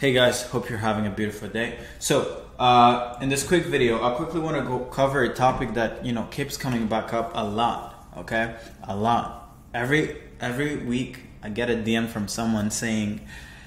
Hey guys, hope you're having a beautiful day. So in this quick video, I quickly want to go cover a topic that keeps coming back up a lot. Okay, a lot. Every week I get a DM from someone saying,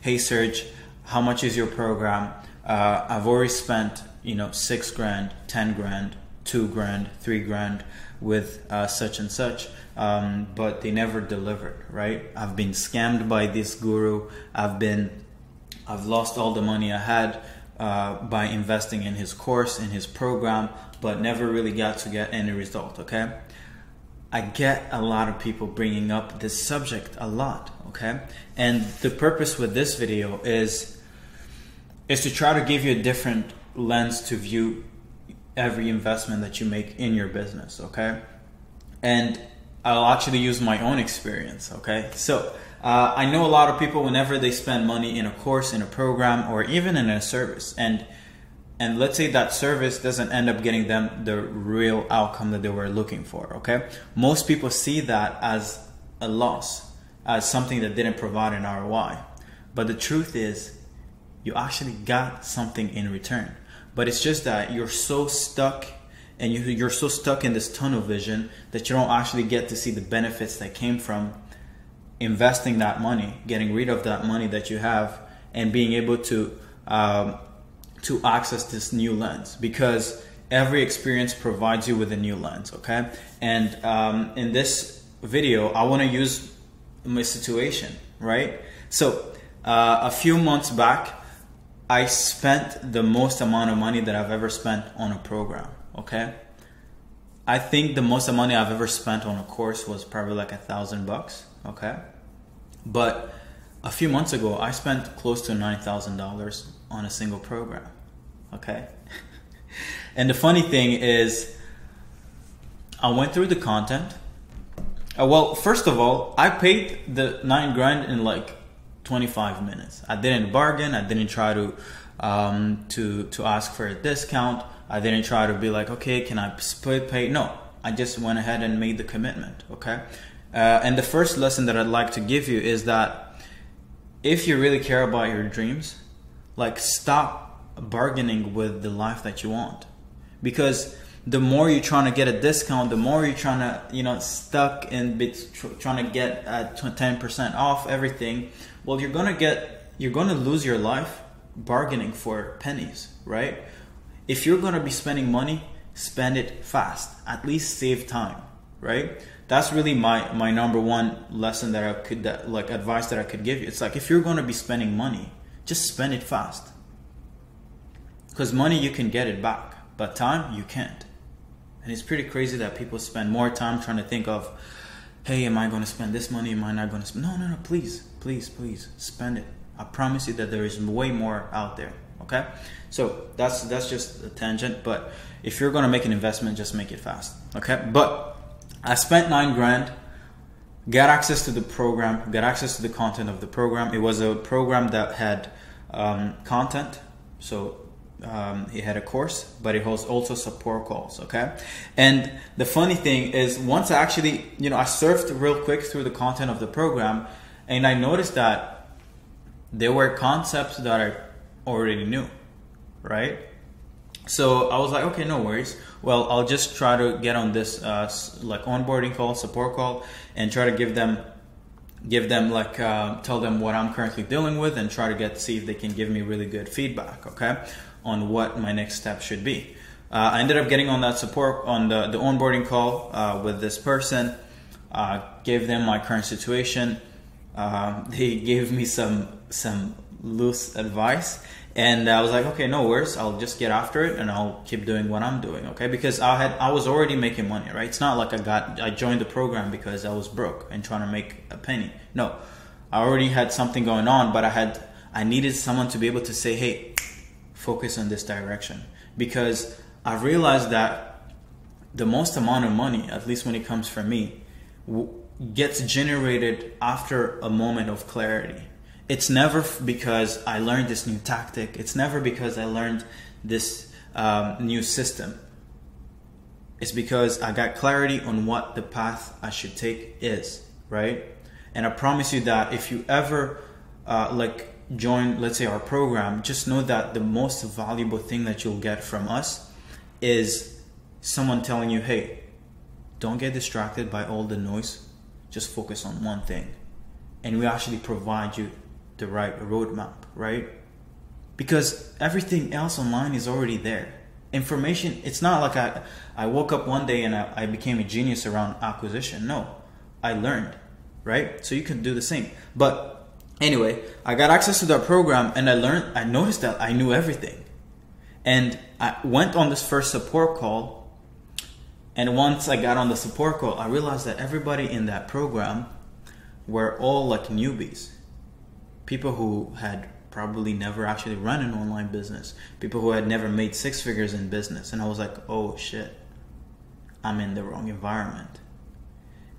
"Hey Serge, how much is your program? I've already spent 6 grand, 10 grand, 2 grand, 3 grand with such and such." But they never delivered. Right? I've been scammed by this guru. I've lost all the money I had by investing in his course, in his program, but never really got any result, okay? I get a lot of people bringing up this subject a lot, okay? And the purpose with this video is to try to give you a different lens to view every investment that you make in your business, okay? And I'll actually use my own experience, okay? So, I know a lot of people, whenever they spend money in a course, in a program, or even in a service, and let's say that service doesn't end up getting them the real outcome that they were looking for, okay? Most people see that as a loss, as something that didn't provide an ROI. But the truth is, you actually got something in return. But it's just that you're so stuck, and you're so stuck in this tunnel vision that you don't actually get to see the benefits that came from investing that money, getting rid of that money that you have, and being able to access this new lens, because every experience provides you with a new lens, okay? And in this video, I want to use my situation, right? So a few months back, I spent the most amount of money that I've ever spent on a program, okay? I think the most amount I've ever spent on a course was probably like $1,000, okay? But a few months ago, I spent close to $9,000 on a single program, okay? And the funny thing is, I went through the content. Well, first of all, I paid the 9 grand in like 25 minutes. I didn't bargain. I didn't try to ask for a discount. I didn't try to be like, okay, can I split pay? No, I just went ahead and made the commitment, okay? And the first lesson that I'd like to give you is that if you really care about your dreams, like, stop bargaining with the life that you want. Because the more you're trying to get a discount, the more you're trying to, stuck in trying to get 10% off everything, well, you're gonna lose your life bargaining for pennies, right? If you're gonna be spending money, spend it fast. At least save time, right? That's really my number one lesson that advice that I could give you. It's like, if you're gonna be spending money, just spend it fast. Because money, you can get it back, but time, you can't. And it's pretty crazy that people spend more time trying to think of, hey, am I gonna spend this money? Am I not gonna spend? No, please, spend it. I promise you that there is way more out there. Okay, so that's just a tangent, but if you're gonna make an investment, just make it fast. Okay, but I spent 9 grand, got access to the program, got access to the content of the program. It was a program that had content, so it had a course, but it was also support calls. Okay, and the funny thing is, once I actually, I surfed real quick through the content of the program, and I noticed that there were concepts that I already knew, right? So I was like, okay, no worries. Well, I'll just try to get on this like onboarding call, support call, and try to give them like tell them what I'm currently dealing with, and try to see if they can give me really good feedback, okay, on what my next step should be. I ended up getting on that support on the onboarding call with this person. Gave them my current situation. They gave me some loose advice, and I was like, okay, no worries, I'll just get after it and I'll keep doing what I'm doing, okay? Because I was already making money, right? It's not like I joined the program because I was broke and trying to make a penny. No, I already had something going on, but I needed someone to be able to say, hey, focus on this direction. Because I realized that the most amount of money, at least when it comes from me, gets generated after a moment of clarity. It's never because I learned this new tactic. It's never because I learned this new system. It's because I got clarity on what the path I should take is, right? And I promise you that if you ever join, let's say, our program, just know that the most valuable thing that you'll get from us is someone telling you, hey, don't get distracted by all the noise, just focus on one thing. And we actually provide you the right roadmap, right? Because everything else online is already there. Information, it's not like I woke up one day and I became a genius around acquisition. No, I learned, right? So you can do the same. But anyway, I got access to that program and I noticed that I knew everything. And I went on this first support call. And once I got on the support call, I realized that everybody in that program were all like newbies. People who had probably never actually run an online business. People who had never made six figures in business. And I was like, oh shit, I'm in the wrong environment.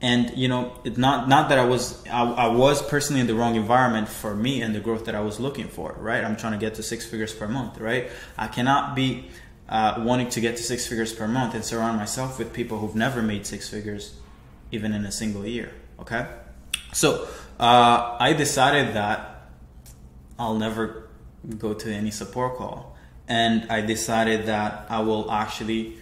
And you know, it's not that I was personally in the wrong environment for me and the growth that I was looking for, right? I'm trying to get to 6 figures per month, right? I cannot be wanting to get to 6 figures per month and surround myself with people who've never made 6 figures even in a single year, okay? So I decided that I'll never go to any support call. And I decided that I will actually,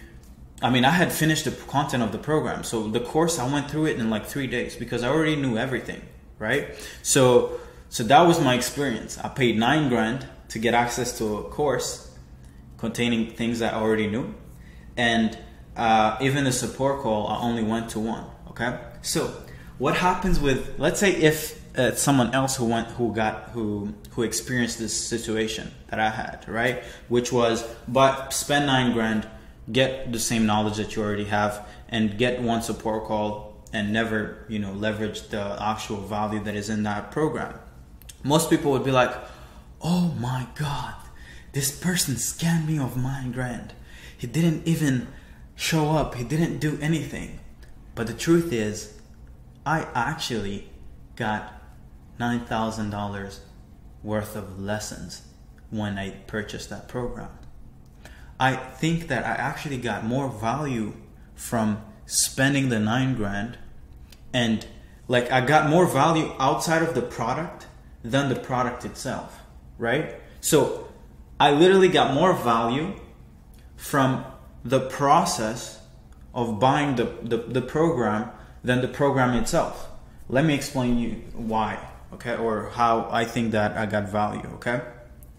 I had finished the content of the program. So the course, I went through it in like 3 days because I already knew everything, right? So that was my experience. I paid $9,000 to get access to a course containing things that I already knew. And even the support call, I only went to one, okay? So what happens with, let's say if someone else who experienced this situation that I had, right? Which was, but spend $9,000, get the same knowledge that you already have, and get one support call and never, leverage the actual value that is in that program. Most people would be like, oh my God, this person scammed me of $9,000. He didn't even show up. He didn't do anything. But the truth is, I actually got $9,000 worth of lessons when I purchased that program. I think that I actually got more value from spending the $9,000, and like I got more value outside of the product than the product itself, right? So I literally got more value from the process of buying the program than the program itself. Let me explain you why, okay, or how I think that I got value, okay?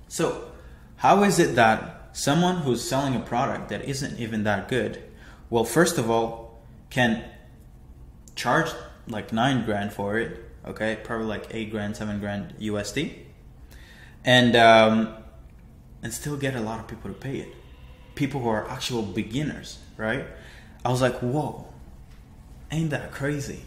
So how is it that someone who's selling a product that isn't even that good, well, first of all, can charge like $9,000 for it, okay, probably like $8,000, $7,000 USD, and still get a lot of people to pay it, people who are actual beginners, right? I was like, whoa, ain't that crazy?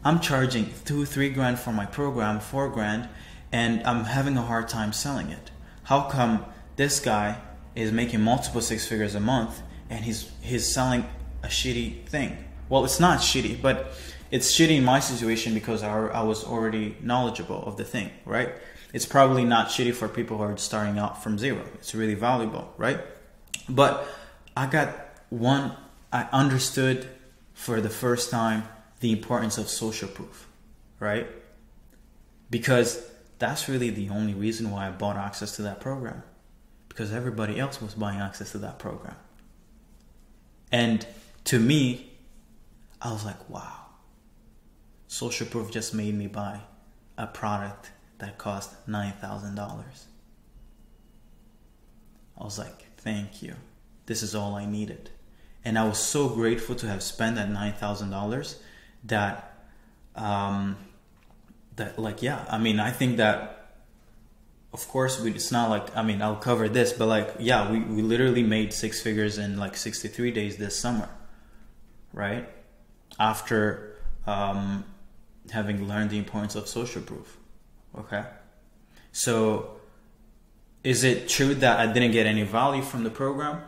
I'm charging $2,000-3,000 for my program, $4,000, and I'm having a hard time selling it. How come this guy is making multiple 6 figures a month and he's selling a shitty thing? Well, it's not shitty, but it's shitty in my situation because I was already knowledgeable of the thing, right? It's probably not shitty for people who are starting out from zero. It's really valuable, right? But I understood for the first time the importance of social proof, right? Because that's really the only reason why I bought access to that program, because everybody else was buying access to that program. And to me, I was like, wow, social proof just made me buy a product that cost $9,000. I was like, thank you. This is all I needed. And I was so grateful to have spent that $9,000 that, I think that, of course, it's not like, I'll cover this, but like, yeah, we literally made 6 figures in like 63 days this summer, right? After having learned the importance of social proof, okay? So is it true that I didn't get any value from the program?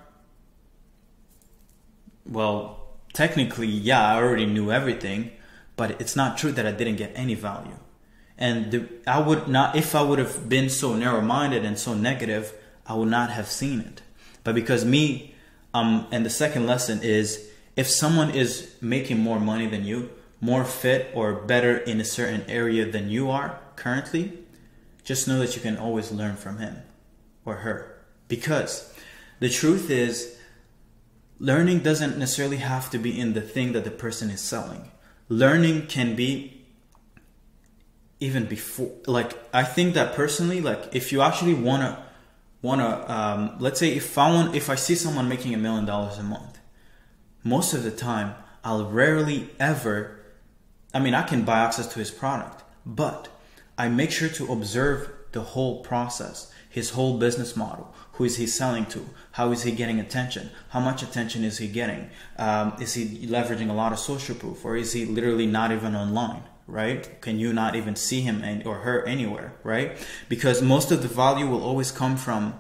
Well, technically, yeah, I already knew everything, but it's not true that I didn't get any value. And I would not, if I would have been so narrow-minded and so negative, I would not have seen it. But because me, and the second lesson is, if someone is making more money than you, more fit or better in a certain area than you are currently, just know that you can always learn from him or her. Because the truth is, learning doesn't necessarily have to be in the thing that the person is selling. Learning can be even before, like, I think that personally, like, if you actually wanna let's say if I see someone making $1 million a month, most of the time I'll rarely ever, I mean, I can buy access to his product, but I make sure to observe the whole process, his whole business model. Who is he selling to? How is he getting attention? How much attention is he getting? Is he leveraging a lot of social proof, or is he literally not even online, right? Can you not even see him or her anywhere, right? Because most of the value will always come from,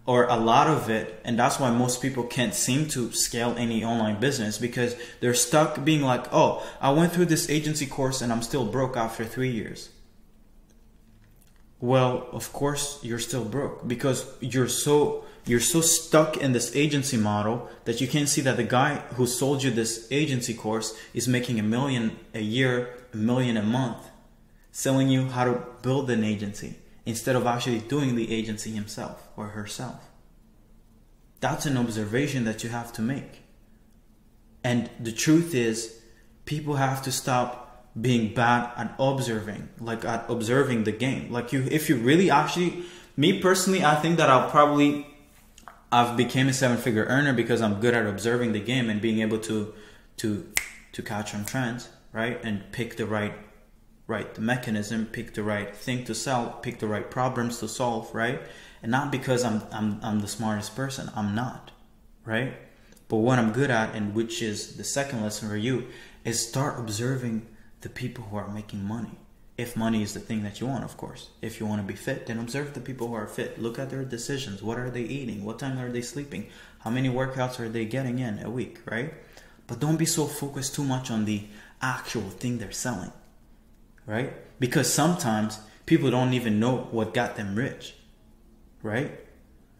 or a lot of it, and that's why most people can't seem to scale any online business, because they're stuck being like, oh, I went through this agency course and I'm still broke after 3 years. Well, of course you're still broke, because you're so stuck in this agency model that you can't see that the guy who sold you this agency course is making $1 million a year, $1 million a month, selling you how to build an agency instead of actually doing the agency himself or herself. That's an observation that you have to make. And the truth is, people have to stop being bad at observing, like at observing the game. Like if you really actually, me personally, I think that I've became a 7-figure earner because I'm good at observing the game and being able to catch on trends, right? And pick the right mechanism, pick the right thing to sell, pick the right problems to solve, right? And not because I'm the smartest person. I'm not, right? But what I'm good at, and which is the second lesson for you, is start observing the people who are making money. If money is the thing that you want, of course. If you want to be fit, then observe the people who are fit. Look at their decisions. What are they eating? What time are they sleeping? How many workouts are they getting in a week, right? But don't be so focused too much on the actual thing they're selling, right? Because sometimes people don't even know what got them rich, right?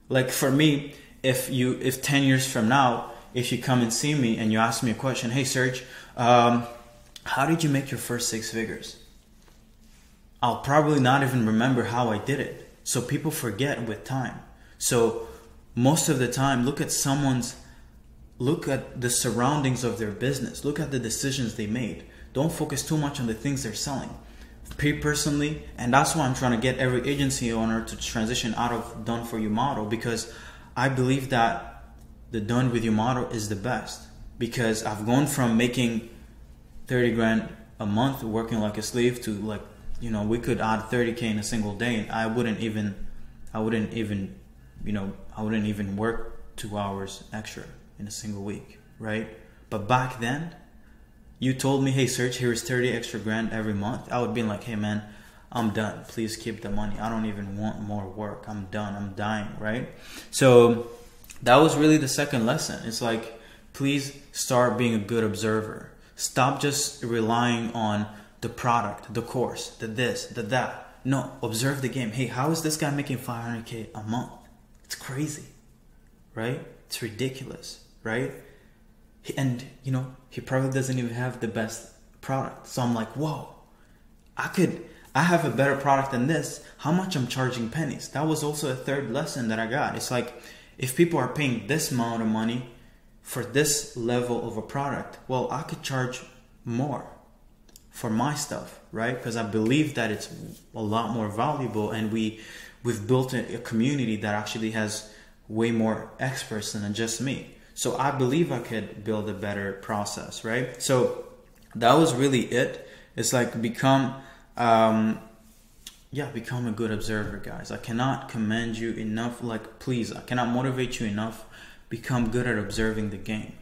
Like for me, if 10 years from now, if you come and see me and you ask me a question, hey Serge, how did you make your first 6 figures? I'll probably not even remember how I did it. So people forget with time. So most of the time, look at the surroundings of their business. Look at the decisions they made. Don't focus too much on the things they're selling. Me personally, and that's why I'm trying to get every agency owner to transition out of done for you model, because I believe that the done with you model is the best. Because I've gone from making 30 grand a month working like a slave to, like, you know, we could add 30K in a single day and I wouldn't even work 2 hours extra in a single week, right? But back then, you told me, hey Serge, here's 30 extra grand every month. I would be like, hey man, I'm done. Please keep the money. I don't even want more work. I'm done. I'm dying, right? So that was really the second lesson. It's like, please start being a good observer. Stop just relying on the product, the course, the this, the that. No, observe the game. Hey, how is this guy making 500K a month? It's crazy, right? It's ridiculous, right? And, you know, he probably doesn't even have the best product. So I'm like, whoa, I have a better product than this. How much I'm charging pennies? That was also a third lesson that I got. It's like, if people are paying this amount of money for this level of a product, well, I could charge more for my stuff, right? Because I believe that it's a lot more valuable, and we've built a community that actually has way more experts than just me. So I believe I could build a better process, right? So that was really it. It's like become a good observer, guys. I cannot commend you enough. Like, please, I cannot motivate you enough. Become good at observing the game.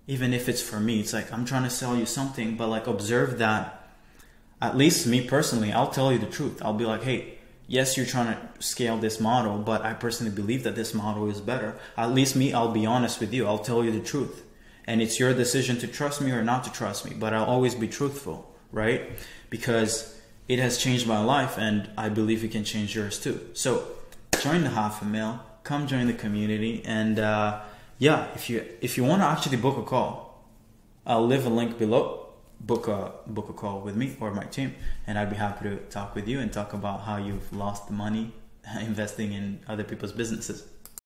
Even if it's for me, it's like, I'm trying to sell you something, but like, observe that. At least me personally, I'll tell you the truth. I'll be like, hey, yes, you're trying to scale this model, but I personally believe that this model is better. At least me, I'll be honest with you. I'll tell you the truth. And it's your decision to trust me or not to trust me, but I'll always be truthful, right? Because it has changed my life, and I believe it can change yours too. So join the Half a Mil, come join the community, and if you want to actually book a call, I'll leave a link below. book a call with me or my team, and I'd be happy to talk with you and talk about how you've lost money investing in other people's businesses.